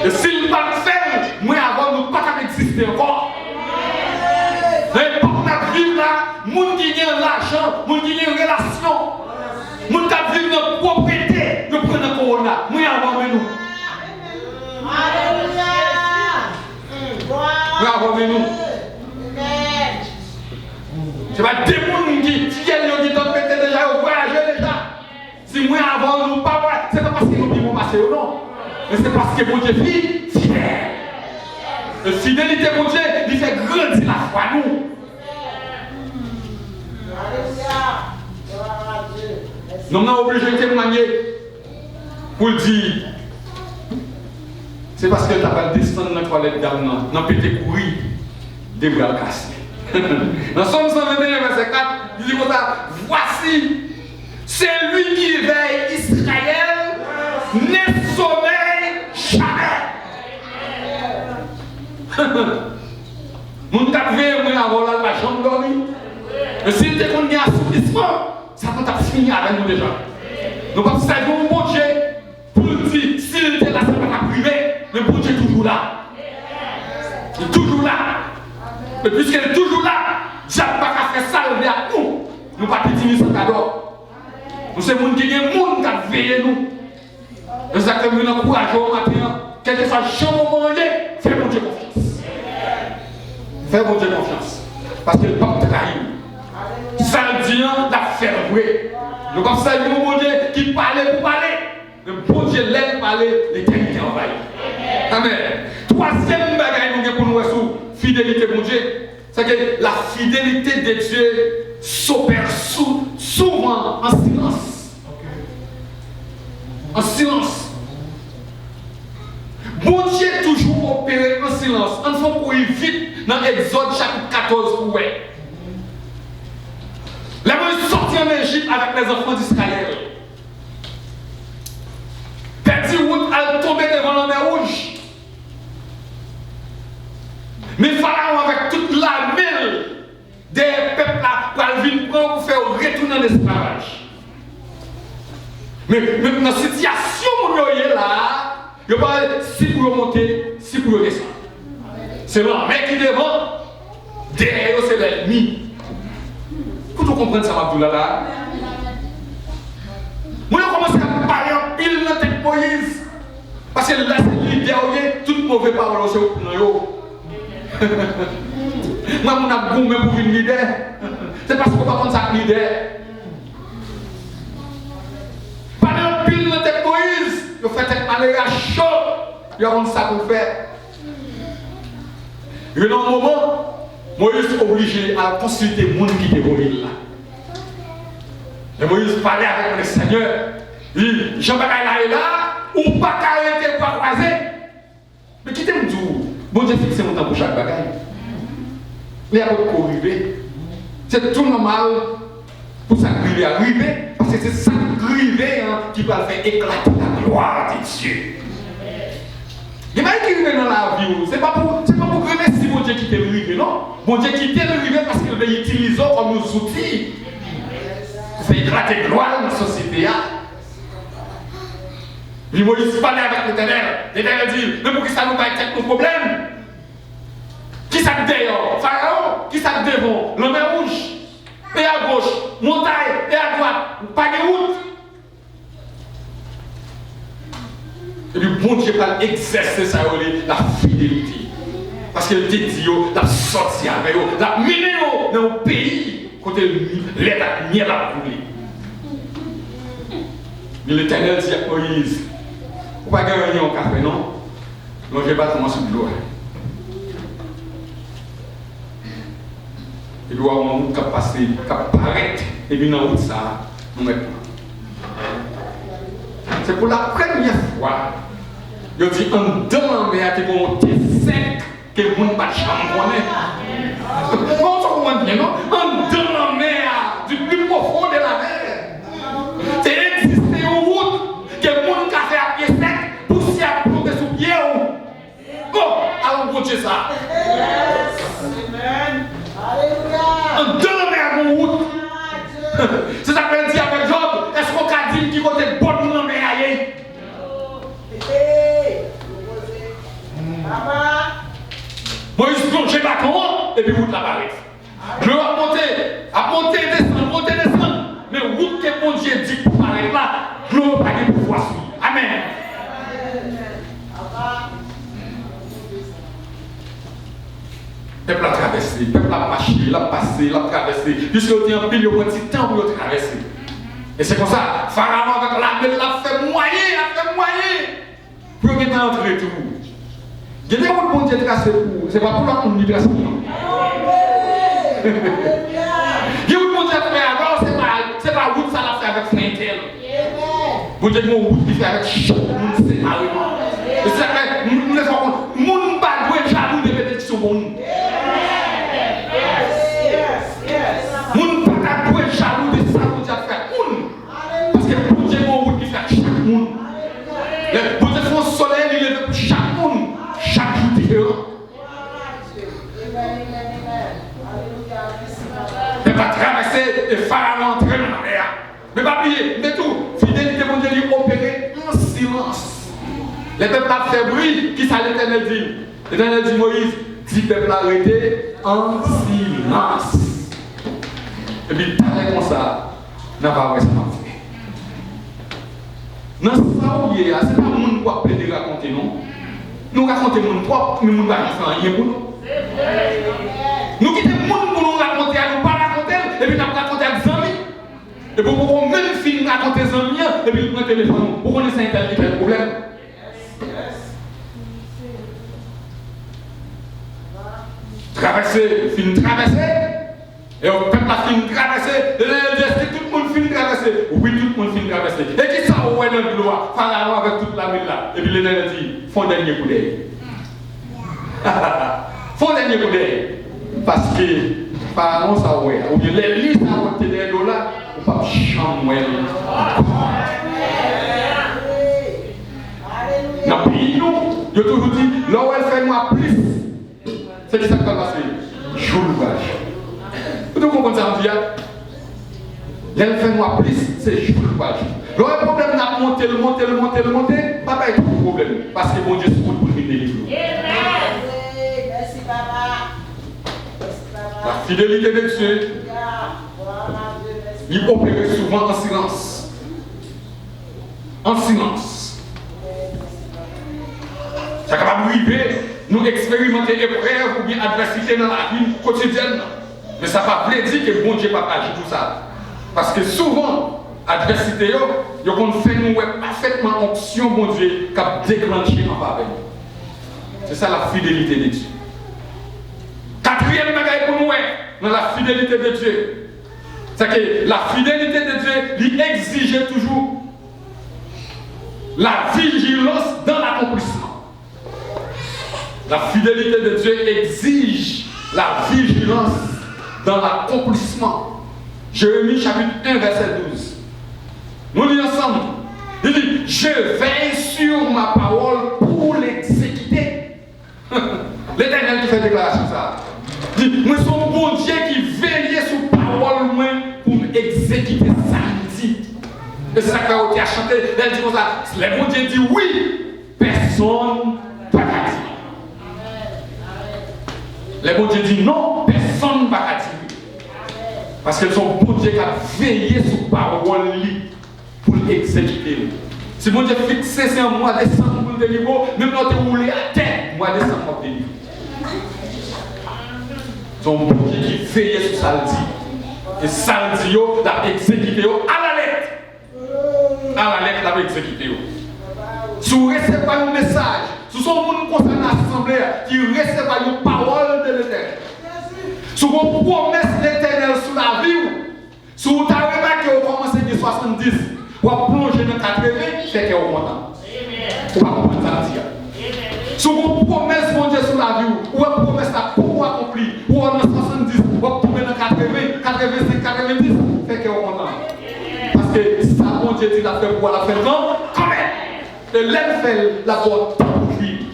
Et s'il ne pas le faire, moi avant, nous ne pouvons pas exister encore. N'importe quoi vivre là, moun qui a l'argent, moun qui a une relation, moun qui vivre dans la propriété, nous prenons le corona. Moi avant, nous. Alléluia. Moi avant, nous. C'est pas des gens qui tiennent qui t'ont pété déjà au voyage déjà. Si moi avant nous pas c'est pas parce que nous vivons passer ou non. Mais c'est parce que mon Dieu est fidèle. La fidélité mon Dieu, il fait grandir la foi nous. Nous sommes obligés de témoigner pour dire c'est parce que tu n'as pas descendu dans la toilette d'âme, non pété courir, des bras cassés. Dans Somme 121, verset 4, il dit comme ça, voici, c'est lui qui veille Israël, ne sommeille jamais. Mon cap veille, moi, avant là, la chambre dormie. Mais s'il était qu'on y a assouplissement, ça peut être fini avec nous déjà. Nous ne pouvons pas savoir mon Dieu pour dire, s'il était là, ça va pas privé, mais mon Dieu est toujours là. Il est toujours là. Et puisqu'elle est toujours là, Dieu n'a pas qu'à faire salver à nous. Nous ne pouvons pas dire ça d'abord. Nous sommes des gens qui ont monde qui veillent nous. Et ça que nous encourageons maintenant, quel que soit le champ où on est, fais mon Dieu confiance. Fais mon Dieu confiance. Parce que le peuple trahit. Ça le dit, la faire vrai. Nous comme ça, nous mon Dieu qui parlait pour parler. Le bon Dieu l'aime parler, l'éternité envahit. Amen. Troisième bagaille nous pour nous sous fidélité mon Dieu, C'est que la fidélité de Dieu s'opère souvent en silence. En silence. Bon Dieu toujours opéré en silence. On faut courir vite dans Exode chapitre 14 pour voir. La Moïse sorti en Égypte avec les enfants d'Israël. Perdu route, elle tombait devant la mer Rouge. Mais Pharaon avec toute l'armée des peuples là pour venir prendre pour faire retourner en esclavage. Mais dans la situation où il est là, il n'y a pas si pour monter, si pour descendre. C'est l'armée qui est devant, derrière c'est l'ennemi. Pour tout comprendre ça, là. Moi, je commence à parler en pile dans la tête de Moïse. Parce que là, c'est l'idée, toute mauvaise parole, c'est au plan. Moi, je suis gommé pour une leader. C'est parce qu'on va prendre ça leader. Parler en pile dans la tête de Moïse, il fait être malheureux à chaud. Il y a ça pour faire. Et dans un moment, Moïse est obligé à consulter le monde qui était au là. Et Moïse parlait avec le Seigneur. Il dit, Jean-Baptiste là et là, ou pas arrêter ou pas croiser. Mais qui t'aime tout? Bon Dieu fixe mon temps pour chaque bagaille. Il y a pas de arriver. C'est tout normal pour ça arriver, parce que c'est ça qui va faire éclater la gloire de Dieu. Il n'y a pas qui arrive dans la vie, c'est pas pour remercier mon Dieu qui t'est arrivé, non? Mon Dieu qui t'est arrivé parce qu'il veut utiliser comme nos outils. C'est éclater la gloire dans la société. Puis Moïse parlait avec l'Éternel. L'Éternel dit, mais pour qui ça nous va être nos problèmes? Qui ça dehors? Pharaon? Qui ça devant? La mer Rouge? Et à gauche, montagne, et à droite, pas de route. Et puis bon Dieu va exercer ça, la fidélité. Parce qu'il te dit, la sortie avec eux, la mené dans le pays, côté l'air à miel à couler. Mais l'Éternel dit à Moïse, vous ne pouvez pas gagner un café, non? Non, je ne vais pas commencer de l'eau. Il doit avoir un route qui passer, qui paraître, et puis dans la route, ça, nous mettons. C'est pour la première fois, il dit, on demande à te monter sec, que le monde ne va jamais connaître. Bon, ça comprend bien, non? On demande du plus profond de la mer. C'est exister en route, que le monde a fait à pied sec, poussière plomber sous pied. Bon, allons goûter ça. Amen. On demande à mon route. C'est ça qu'on dit avec Job. Est-ce qu'on a dit qu'il côté bon nous en aïe? Moïse plonge le bâton et puis route la barre. Je vais monter, descendre. Mais route que mon Dieu dit pour parler là, je ne vais pas de pouvoir suivre. Amen. Le peuple a traversé, le peuple a marché, il a passé, il a traversé. Puisqu'il y a un pile, il y a un petit temps pour traverser. Et c'est comme ça, Pharaon avec l'armée, il a fait moyen. Pour qu'il entre tout. Il y a des gens qui ont tracé pour. C'est pas pour la monde qui trace pour. Il y a des gens qui ont fait alors, c'est pas route ça l'a fait avec Flintel. Vous dites mon route qui fait avec chaque monde, c'est malheureux. Et c'est vrai, nous les avons, nous ne pas doué jaloux de bénédiction pour nous. Nous ne pas doué jaloux de ça que Dieu a fait. Parce que pour Dieu, mon route qui fait avec chaque monde. Pour Dieu, son soleil, il est pour chaque monde. Chaque jour. Mais pas traverser et Pharaon entrer dans la mer. Mais pas oublier, mais tout, fidélité mon Dieu lui opérer en silence. Les peuples ont fait bruit, qui ça l'Éternel dit? L'Éternel dit Moïse, si le peuple a arrêté en silence. Et puis, parler comme ça, n'a pas vrai ça m'a fait. Dans ça, c'est pas le monde qui a appelé de raconter, non? Nous racontons mon propre, mais nous ne racontons rien pour nous. Nous quittons le monde pour nous raconter, nous pas raconter, et puis nous raconter à des amis. Et pour qu'on même film raconter des amis, et puis nous prenons le téléphone, pour qu'on ait un problème. traverser, fin traverser. Et au peuple a fini traverser. Et là, il dit, est-ce que tout le monde finit traverser? Oui, tout le monde finit traverser. Et qui ça, où est le gloire? Pharaon avec toute la ville là. Et puis l'Éternel dit, font dernier coup d'œil. Font dernier coup d'œil. Parce que Pharaon, ça ouais. Ou bien les listes à côté des l'eau là, ou pas chamouer. Dans le pays, nous, je toujours dit, là où elle fait moi plus, c'est qui ça qui va passer? Joue l'ouvrage. Vous comprenez ça, on dit? Elle fait moi plus, c'est joue l'ouvrage. Le problème n'a monté, papa est tout problème. Parce que mon Dieu, c'est pour nous délivrer. Merci, papa. La fidélité de Dieu, il opère souvent en silence. En silence. Ça capable d'arriver, nous expérimenter épreuves ou bien adversité dans la vie quotidienne. Mais ça ne va pas dire que bon Dieu pas agir tout ça. Parce que souvent, adversité, il fait nous parfaitement onction, mon Dieu, qui a déclenché en faveur. C'est ça la fidélité de Dieu. Quatrième bagaille pour nous, dans la fidélité de Dieu, c'est que la fidélité de Dieu lui exige toujours la vigilance dans l'accomplissement. La fidélité de Dieu exige la vigilance dans l'accomplissement. Jérémie chapitre 1 verset 12. Nous lisons ensemble. Il dit, je veille sur ma parole pour l'exécuter. L'Éternel qui fait déclaration ça. Il dit, moi suis un bon Dieu qui veille sur parole pour exécuter ça. Et c'est ça que a chanté. Elle dit comme ça. Le bon Dieu dit oui, personne ne va dire. Le bon Dieu dit non, personne ne va dire. Parce que son bon Dieu qui a veillé sur parole pour l'exécuter. Si bon Dieu fixé, c'est un mois de décembre pour le délivrer, même quand tu roules à terre, mois de décembre pour le délivrer. Son bon Dieu qui veillait sur ça le dit. Et ça le dit, il a exécuté à la lettre. À la lettre, il a exécuté. Si vous recevez un message, si vous avez concerné l'assemblée qui recevez une parole de l'Éternel, si vous avez une promesse l'Éternel sur la vie, si vous avez remarqué au commencé de 70, vous avez plongé dans 80, c'est que vous êtes content. Vous ne pouvez pas comprendre ça. Si vous avez une promesse mon Dieu sur la vie, ou une promesse pour vous accomplir, ou dans 70, vous avez trouvé dans 80, 85, 90, c'est que vous êtes content. Parce que ça, mon Dieu dit, la fait pour la faire quand même. Et l'aime fait la porte pour lui.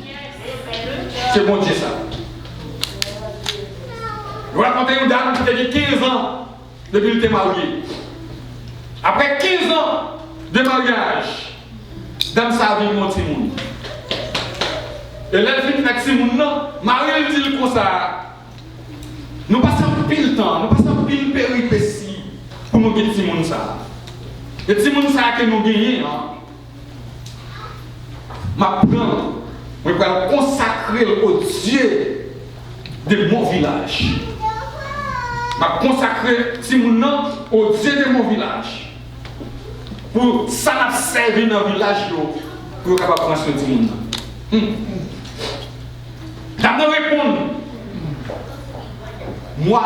C'est mon Dieu ça. Je vais raconter une dame qui a dit 15 ans depuis qu'elle était mariée. Après 15 ans de mariage, dame ça a vu mon petit monde. Et là, elle finit avec ce monde, Marie dit comme ça. Nous passons pile temps, nous passons pile péripéties pour nous gagner ce monde ça. Et ce monde ça que nous gagnons, je vais consacrer au Dieu de mon village. Je vais consacrer ce monde au Dieu de mon village. Pour ça servir dans le village pour capable prendre soin du monde. D'abord répondre. Moi,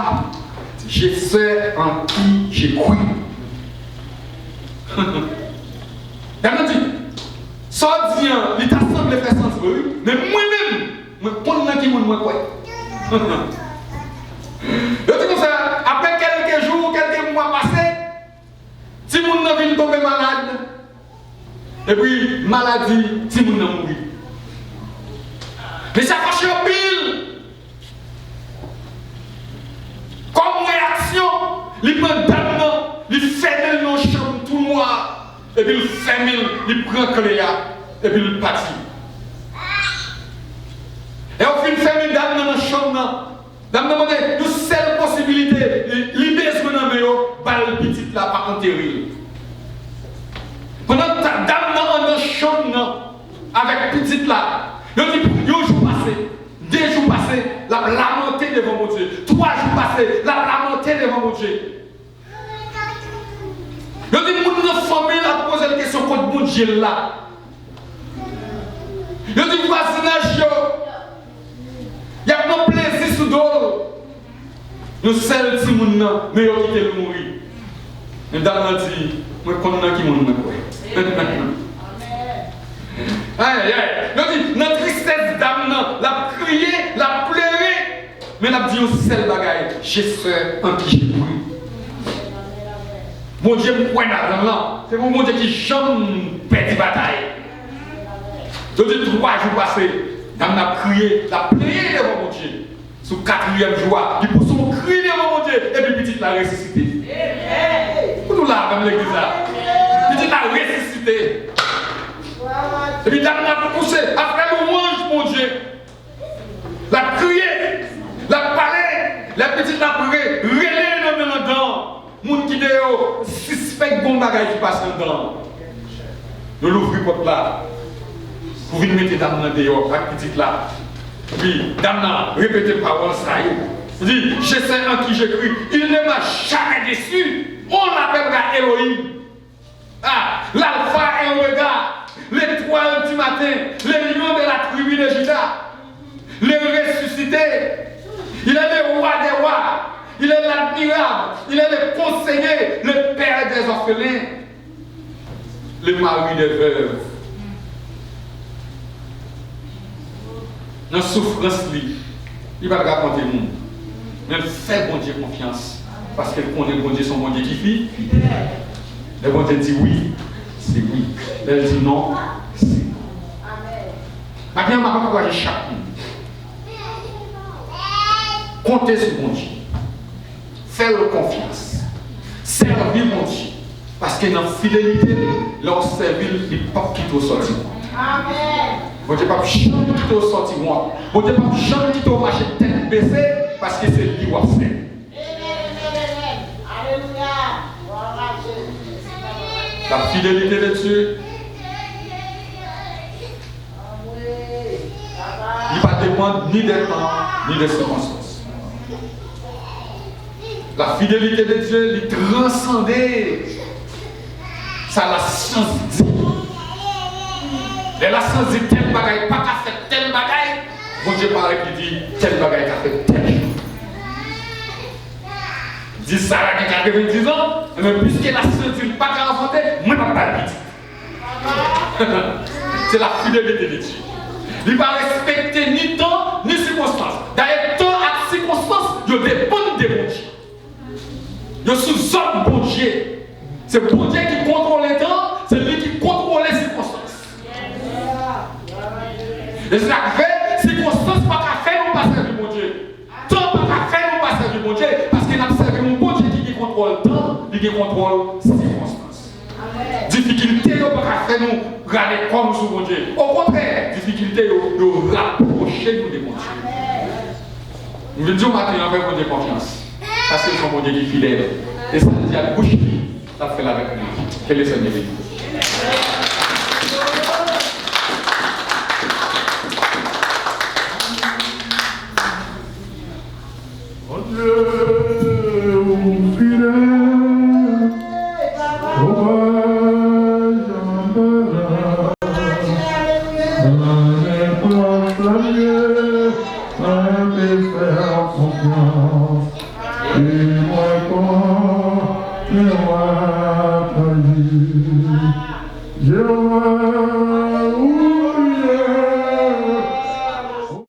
je sais en qui j'ai cru. D'abord dit, ça dit, il t'a semblé faire sens, mais moi-même, je connais qui moi quoi. Je dis comme ça, après quelques jours, quelques mois passés, si mon nom vient tomber malade, et puis maladie, si mon nom mourit. Mais ça fâche un pile. Comme réaction, il prend d'abord, il ferme dans la chambre tout noir, et puis il ferme, il prend Cléa, et puis il partit. Et au fin de ferme dans la chambre, dame demande une seule possibilité, il baisse mon ami, balle petite là, pas enterrer. Pendant que ta dame dans la chambre, avec petite là, il dit, un jour passé, 2 jours passés, la lamenté devant mon Dieu. 3 jours passés, la lamenté devant mon Dieu. Il dit, mon famille a posé la question contre mon Dieu là. Il dit, voisinage, il y a un plaisir sous dos. Nous sommes petits moun nan, mais yo qui te mourir. Mais dame dit, moi connais qui moun nan quoi. Aïe aïe. Yo dit, notre tristesse dame nan, la crier, la pleurer, mais n'a dit au seul bagaille, j'ai fait un qui j'ai cru. Mon Dieu me pointe là, c'est mon Dieu qui jamais perd bataille. Je dis 3 jours passés, dame n'a crié, la prié devant mon Dieu. Sous 4e jour, il pousse son cri devant mon Dieu, et puis petite l'a ressuscité. Pour nous là, dans l'église là. Petite l'a ressuscité. Et puis dame n'a poussé, après louange, mon Dieu. La crié, la parlé, la petite l'a prié, relé dans le dedans. Moun qui déo, suspect bon bagage qui passe dedans. Nous l'ouvrons porte là. Vous venez mettre dame dans dehors, avec petite là. Puis, dame là, répétez parole ça. Vous dites, je sais en qui j'ai cru. Il ne m'a jamais déçu. On l'appellera Elohim. Ah, l'alpha et l'oméga, l'étoile du matin, le lion de la tribu de Juda, le ressuscité. Il est le roi des rois. Il est l'admirable, il est le conseiller, le père des orphelins, le mari des veuves. Dans la souffrance, il va raconter le monde. Mais fait bon Dieu confiance, parce qu'elle connaît bon Dieu, son bon Dieu qui fit. Le bon Dieu dit oui, c'est oui. Elle dit non, c'est non. Maintenant, je vais encourager chaque monde. Comptez sur bon Dieu. Faites confiance. Servir mon Dieu. Parce que dans la fidélité, leur servir, il ne peut pas quitter au sortir. Amen. Bon Dieu ne peut pas jamais quitter au sortir. Bon Dieu ne peut pas jamais quitter au marché tête baissée parce que c'est lui qui va faire. Alléluia. La fidélité de Dieu, il ne va pas dépendre ni des temps, ni des circonstances. La fidélité de Dieu, il transcende. Ça la science dit. Et la science dit tel bagaille, pas qu'à faire tel bagaille. Bon Dieu parle qui dit tel bagaille qu'a fait tel. Dit Sarah qui a 90 ans, mais puisque la science dit pas qu'à inventer, moi je ne vais pas le dire. C'est la fidélité de Dieu. Il ne va respecter ni temps ni circonstance. D'ailleurs, temps et circonstance, il dépend de bon Dieu. Je suis un bon Dieu. C'est bon Dieu qui contrôle les temps, c'est lui qui contrôle les circonstances. Et c'est la vraie circonstance pas qu'à faire nous passer du bon Dieu. Temps pas qu'à faire nous passer du bon Dieu, parce qu'il a observé mon bon Dieu qui contrôle le temps, qui contrôle les circonstances. Difficulté, il pas qu'à faire nous regarder comme sur bon Dieu. Au contraire, difficulté, il rapprocher nous de bon Dieu. Nous venons dire maintenant avec mon Dieu confiance. Parce que son bon Dieu qui est fidèle. Et ça dit à la bouche, ça fait avec nous. Que le Seigneur bénisse. Mon Dieu, mon fidèle, je